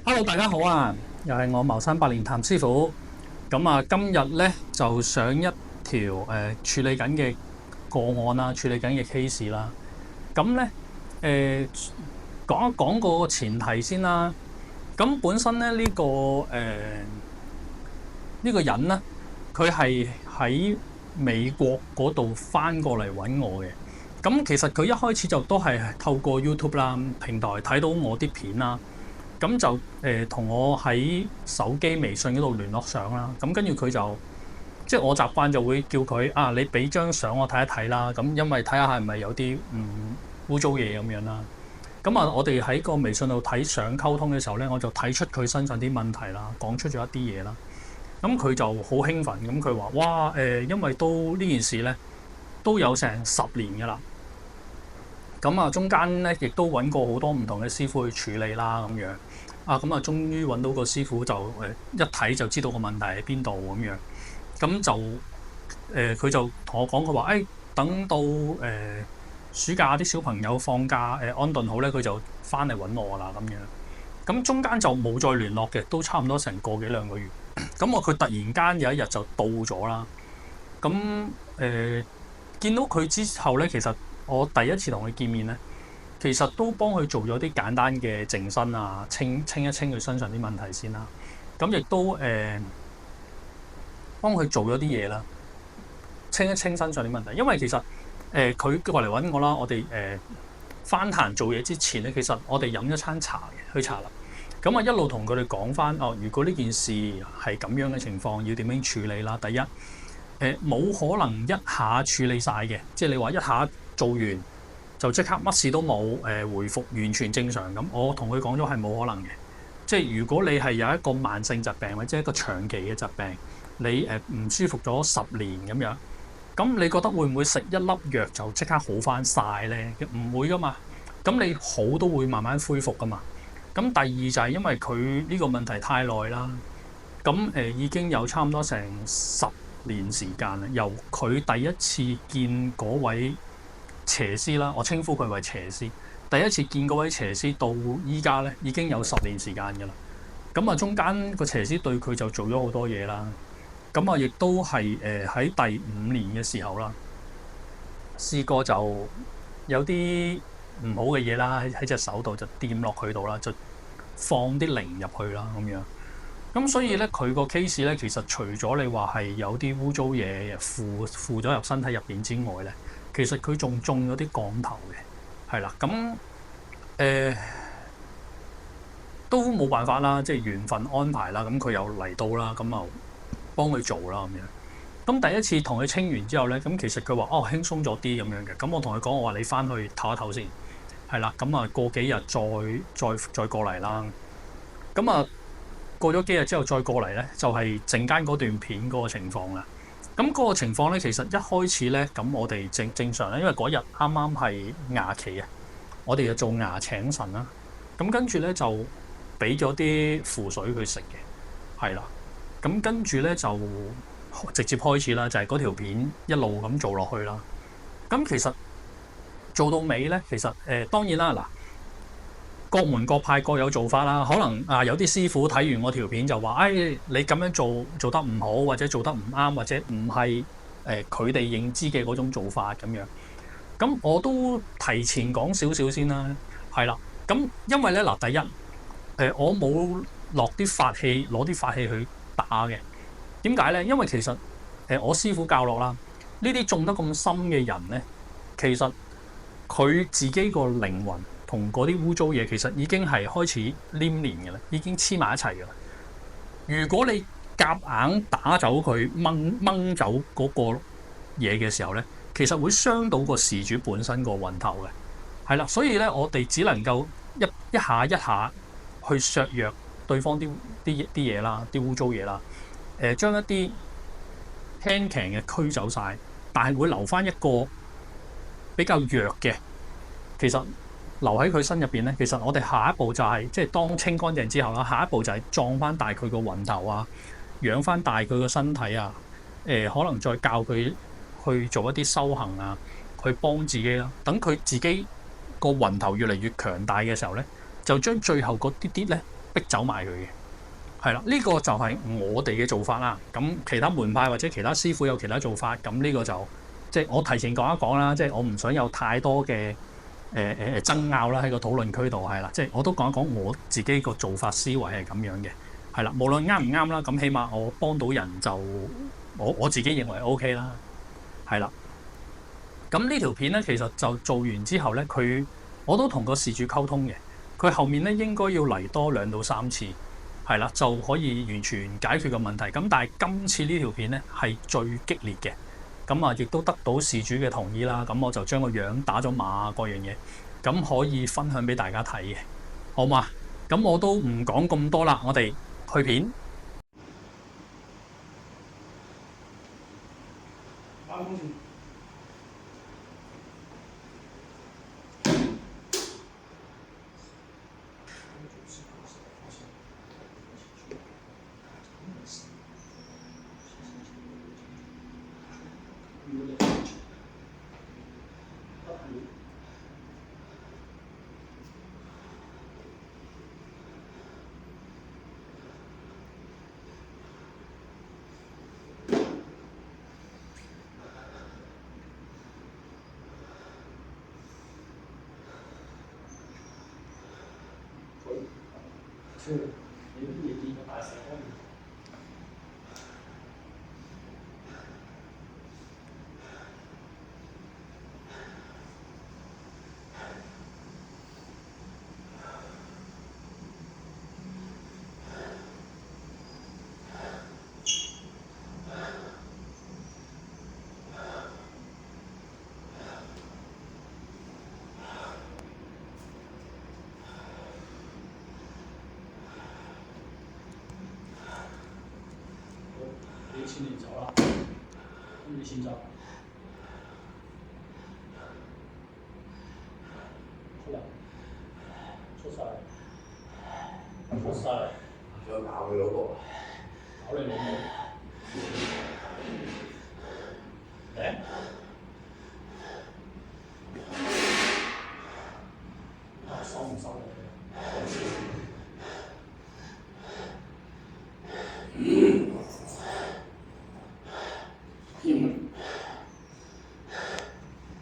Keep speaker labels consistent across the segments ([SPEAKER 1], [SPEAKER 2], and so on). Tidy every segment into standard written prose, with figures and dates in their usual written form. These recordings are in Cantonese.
[SPEAKER 1] Hello，大家好啊！又係我茅山百年談師傅。咁啊，今日咧就上一條處理緊嘅個案啦，處理緊嘅 case 啦。咁咧講一講個前提先啦。咁本身咧呢個人咧，佢係喺美國嗰度翻過嚟揾我嘅。咁其實佢一開始就都係透過 YouTube 啦平台睇到我啲片啦。咁就同我喺手機微信嗰度聯絡上啦。咁跟住佢就即係我習慣就會叫佢啊，你俾張相我睇一睇啦。咁因為睇下係咪有啲污糟嘢咁樣啦。咁啊，我哋喺個微信度睇相溝通嘅時候咧，我就睇出佢身上啲問題啦，講出咗一啲嘢啦。咁佢就好興奮，咁佢話：哇因為都呢件事咧都有成10年㗎啦。咁啊，中間咧亦都揾過好多唔同嘅師傅去處理啦，咁樣啊，咁啊，終於揾到個師傅就一睇就知道個問題喺邊度咁樣。咁就佢就同我講，佢話等到暑假啲小朋友放假安頓好咧，佢就翻嚟揾我啦咁樣。咁中間就冇再聯絡嘅，都差唔多成個幾兩個月。咁佢突然間有一日就到咗啦。咁見到佢之後咧，其實我第一次同佢見面咧，其實都幫佢做咗啲簡單嘅淨身啊，清一清佢身上啲問題先啦。咁亦都幫佢做咗啲嘢啦，清一清身上啲問題。因為其實佢過嚟揾我啦，我哋翻壇做嘢之前咧，其實我哋飲咗餐茶嘅，去茶樓。咁啊一路同佢哋講翻如果呢件事係咁樣嘅情況，要點樣處理啦？第一冇可能一下處理晒嘅，即係你話一下做完就即刻乜事都冇回復完全正常咁。我同佢講咗係冇可能嘅。即係如果你係有一個慢性疾病或者一個長期嘅疾病，你唔舒服咗10年咁樣，咁你覺得會唔會食一粒藥就即刻好翻晒呢？唔會噶嘛。咁你好都會慢慢恢復噶嘛。咁第二就係因為佢呢個問題太耐啦，咁已經有差唔多成10年時間啦。由佢第一次見嗰位邪師啦，我稱呼佢為邪師。第一次見嗰位邪師到依家咧，已經有10年時間㗎啦。咁啊，中間個邪師對佢就做咗好多嘢啦。咁啊，亦都係喺第5年嘅時候啦，試過就有啲唔好嘅嘢啦，喺隻手度就掂落佢度啦，就放啲靈入去啦咁樣。咁所以咧，佢個 case 咧，其實除咗你話係有啲污糟嘢附咗入身體入邊之外咧，其實佢仲中咗啲降頭嘅，係啦。咁都冇辦法啦，即係緣分安排啦。咁佢又嚟到啦，咁就幫佢做啦咁樣。咁第一次同佢清完之後咧，咁其實佢話輕鬆咗啲咁樣嘅。咁我同佢講，我話你翻去唞一唞先，係啦。咁啊過幾日再過嚟啦。咁啊過咗幾日之後再過嚟咧，就係陣間嗰段片嗰個情況啦。咁嗰個情況咧，其實一開始咧，咁我哋正常咧，因為嗰日啱啱係牙期啊，我哋就做牙請神啦。咁跟住咧就俾咗啲符水佢食嘅，係啦。咁跟住咧就直接開始啦，就係嗰條片一路咁做落去啦。咁其實做到尾咧，其實當然啦，嗱，各門各派各有做法啦。可能有啲師傅睇完我條片就話：你咁樣做得唔好，或者做得唔啱，或者唔係佢哋認知嘅嗰種做法咁樣。咁我都提前講少少先啦，係啦。咁因為咧嗱，第一我冇落啲法器，攞啲法器去打嘅。點解咧？因為其實我師傅教落啦，呢啲中得咁深嘅人咧，其實佢自己個靈魂同嗰啲污糟嘢，其實已經係開始黏連嘅啦，已經黐埋一齊嘅啦。如果你夾硬打走佢，掹走嗰個嘢嘅時候咧，其實會傷到個事主本身個魂頭嘅，係啦。所以咧，我哋只能夠一下一下去削弱對方啲嘢啦，啲污糟嘢啦。將一啲輕強嘅驅走晒，但係會留翻一個比較弱嘅。其實留喺佢身入邊咧，其實我哋下一步就係即係當清乾淨之後啦，下一步就係壯翻大佢個魂頭啊，養翻大佢個身體啊。可能再教佢去做一啲修行啊，去幫自己啦。等佢自己個魂頭越嚟越強大嘅時候咧，就將最後嗰啲咧逼走埋佢嘅。係啦，呢個就係我哋嘅做法啦。咁其他門派或者其他師傅有其他做法，咁呢個就即係我提前講一講啦。即係我唔想有太多嘅爭拗啦喺個討論區度，係啦。即係我都講一講我自己個做法思維係咁樣嘅，係啦。無論啱唔啱啦，咁起碼我幫到人就我自己認為 OK 啦，係啦。咁呢條片咧，其實就做完之後咧，我都同個事主溝通嘅，佢後面咧應該要嚟多2到3次。係啦，就可以完全解決個問題。咁但係今次呢條片咧係最激烈嘅，咁啊亦都得到事主嘅同意啦。咁我就將個樣打咗碼各樣嘢，咁可以分享俾大家睇嘅，好嘛？咁我都唔講咁多啦，我哋去片。錢你走啦，咁你先走，出嚟，出晒嚟，出晒嚟，想搞佢老婆，搞你老母，嚟，收唔收你？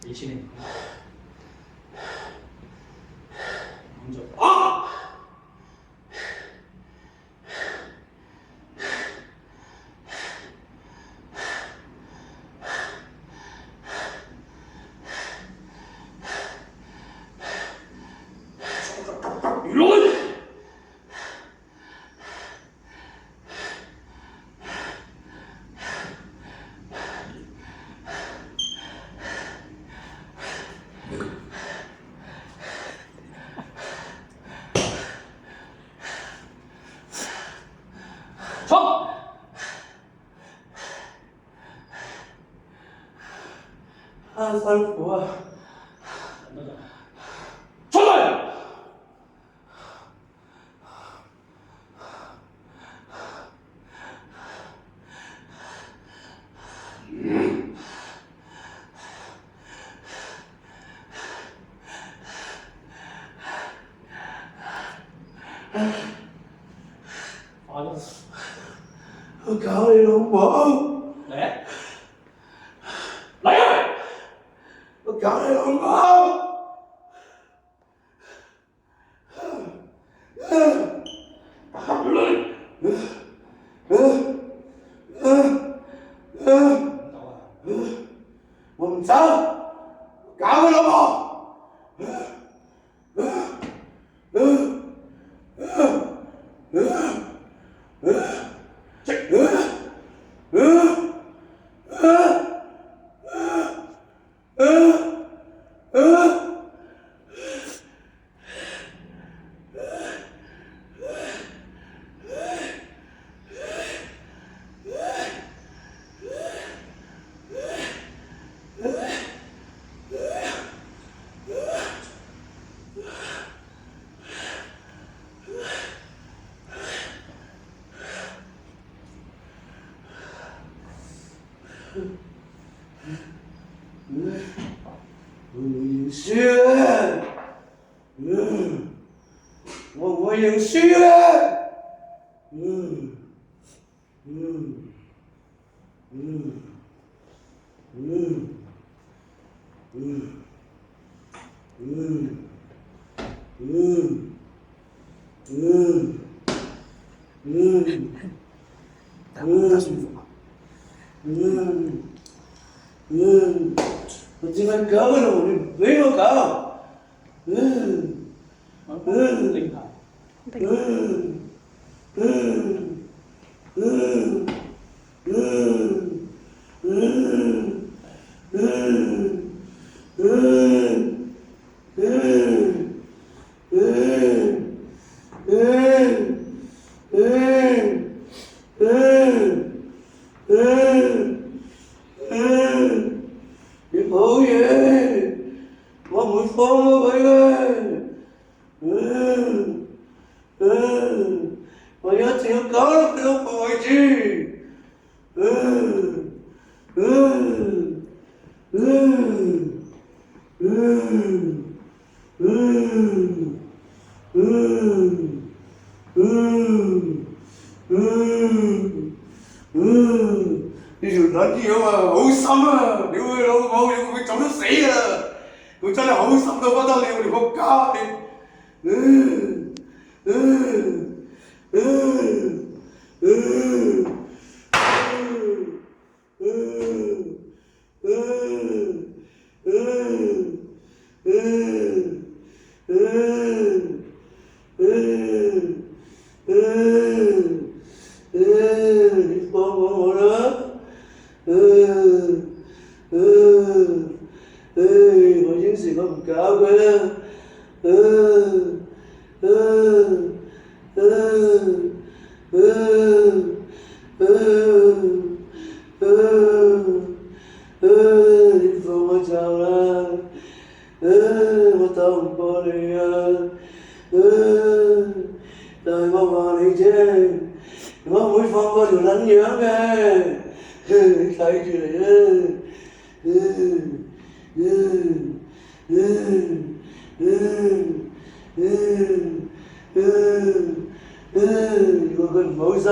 [SPEAKER 1] 俾錢你，咁就啊！辛苦啊！出嚟！我搞你老母！嚟！嚟啊！我搞你老母！我唔走，搞佢老母！
[SPEAKER 2] 知啊！嗯嗯嗯嗯嗯嗯嗯嗯嗯。
[SPEAKER 3] 打舒服嗎？
[SPEAKER 2] 我點解搞嘅咯？你唔俾我搞。
[SPEAKER 3] 定下。
[SPEAKER 2] 你好嘢，我唔會放過佢嘅。我一定要搞到佢老婆為止。呢條撚樣啊，好深啊！屌佢老母，佢就都死啦！佢真係好深到不得了，條仆街！你放過我啦！我應承我唔搞佢啦。你放我走啦！我鬥唔過你啊！但係我話你啫，我唔會放過條撚樣嘅。你睇住嚟啦！如果佢唔好心，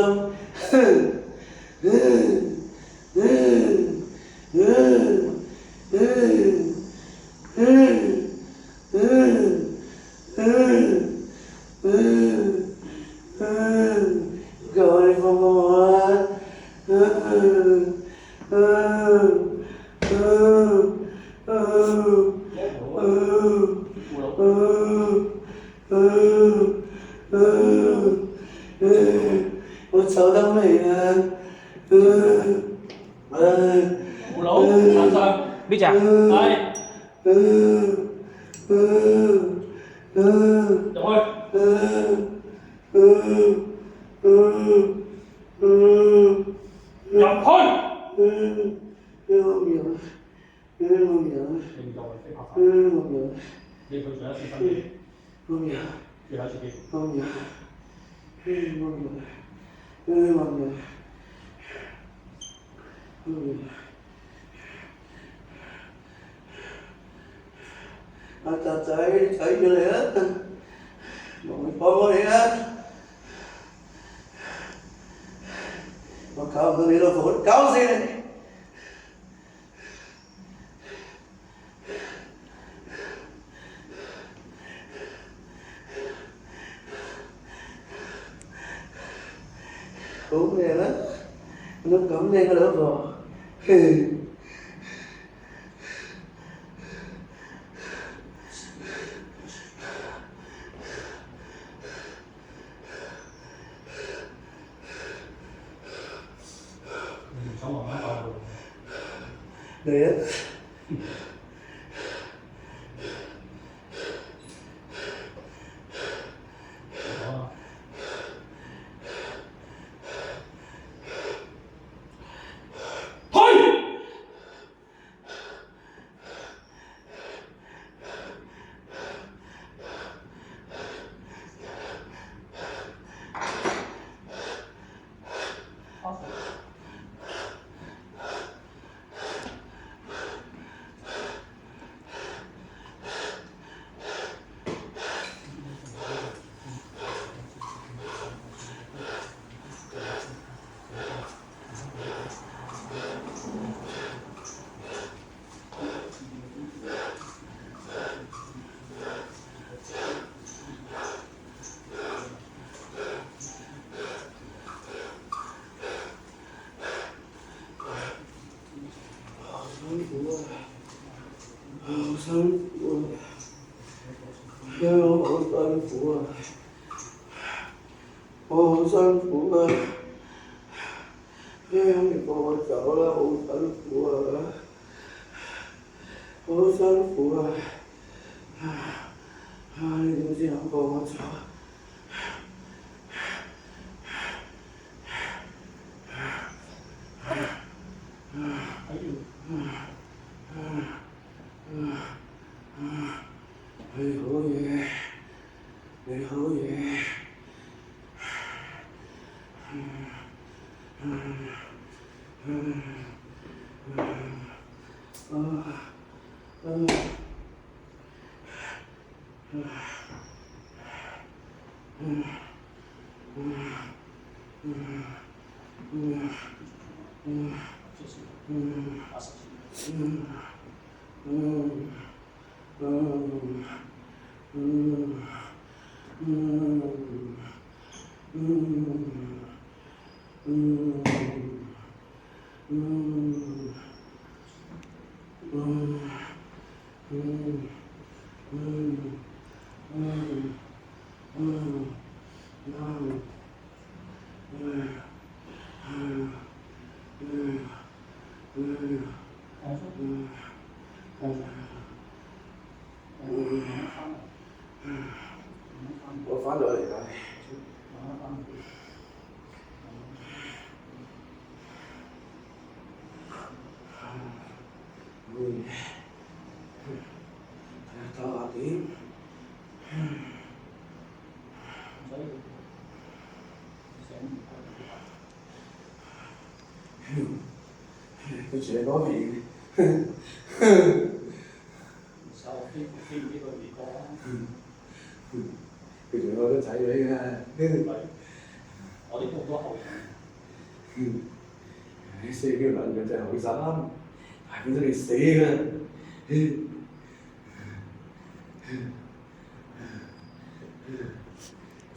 [SPEAKER 2] 求你放過我啦！我臭得未啊？
[SPEAKER 3] 葫蘆行上呢只係入去。你唔做你拍拍。你去上一次分別。最後一次機。
[SPEAKER 2] 阿澤仔，睇住你啊！唔會放過你啊！我搞唔到你老婆，搞死你！好命啊！我咁靚嘅老婆，
[SPEAKER 3] 想慢慢教佢。
[SPEAKER 2] 嚟啊！我好辛苦啊！你放我走啦，好辛苦啊！好辛苦啊！你點先肯放我走啊？你好嘢，你好嘢。我翻咗嚟啦。睇下點？佢住喺嗰邊。佢仲有個仔女㗎。
[SPEAKER 3] 我哋都好多後人。
[SPEAKER 2] 死呢個男人真係好心，係變咗你死㗎。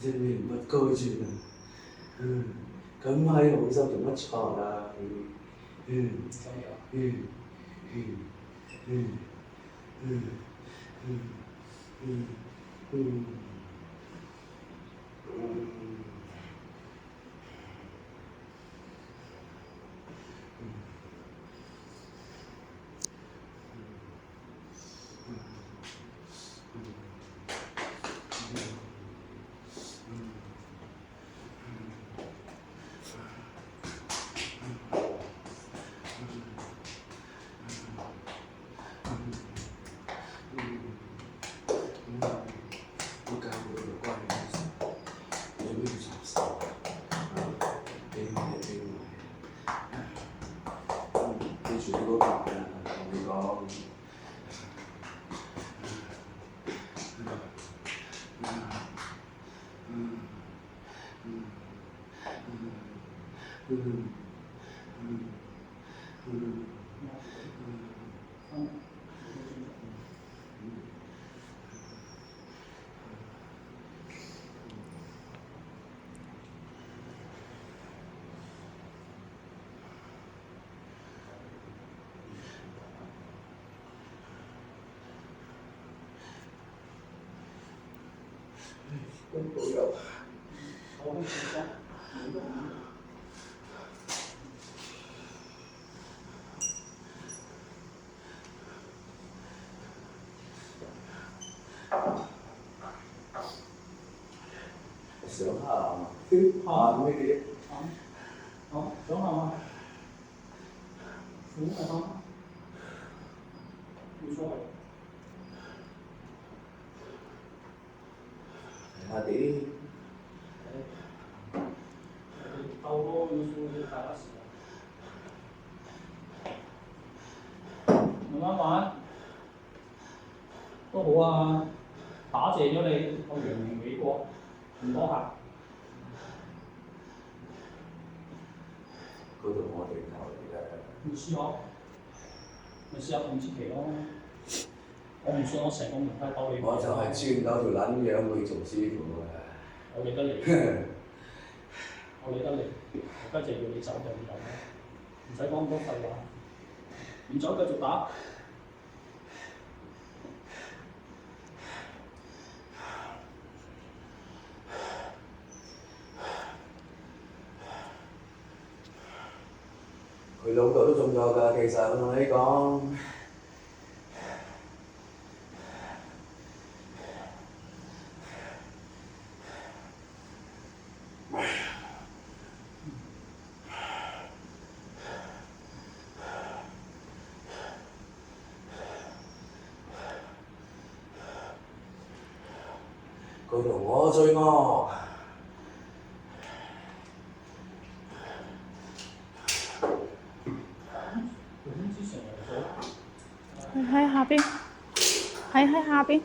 [SPEAKER 2] 真係唔該住啦。咁閪好心做乜錯啊？住喺嗰邊啊，同你講。都冇有。想下嘛？咩嘢？
[SPEAKER 3] 想下嘛？想下嘛？冇所謂。
[SPEAKER 2] 睇下點？
[SPEAKER 3] 到咯，要數要大家時間。慢慢玩都好啊！打謝咗你，我揚名美國，唔多客。
[SPEAKER 2] 嗰度我哋頭嚟嘅。
[SPEAKER 3] 你試下，咪試下五支旗咯。我唔信我成個門派兜你。
[SPEAKER 2] 我就係穿到條撚樣去做師傅嘅。
[SPEAKER 3] 我理得你，我理得你，而家就要你走就唔走啦，唔使講咁多廢話，唔走繼續打。
[SPEAKER 2] 佢老豆都中咗㗎，其實我同你講。佢同我最惡。
[SPEAKER 4] 喺下邊，喺下邊。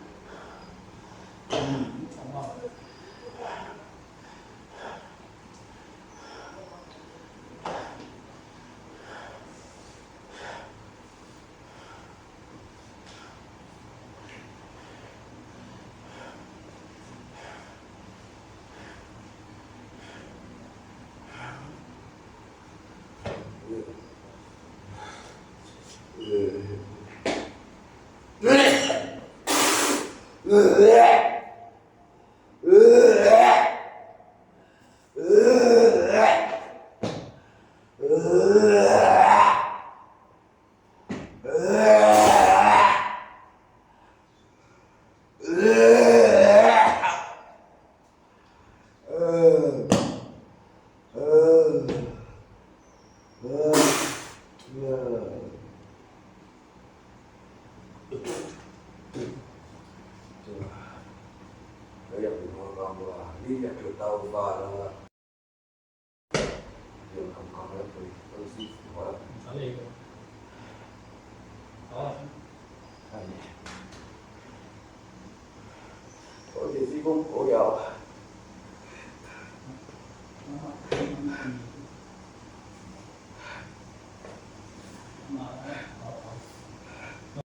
[SPEAKER 4] 你入邊我講過啦，呢日叫鬥法啦，要咁講一句，老師傅我
[SPEAKER 3] 唔使理佢。好啊。
[SPEAKER 2] 係。多謝師公保佑。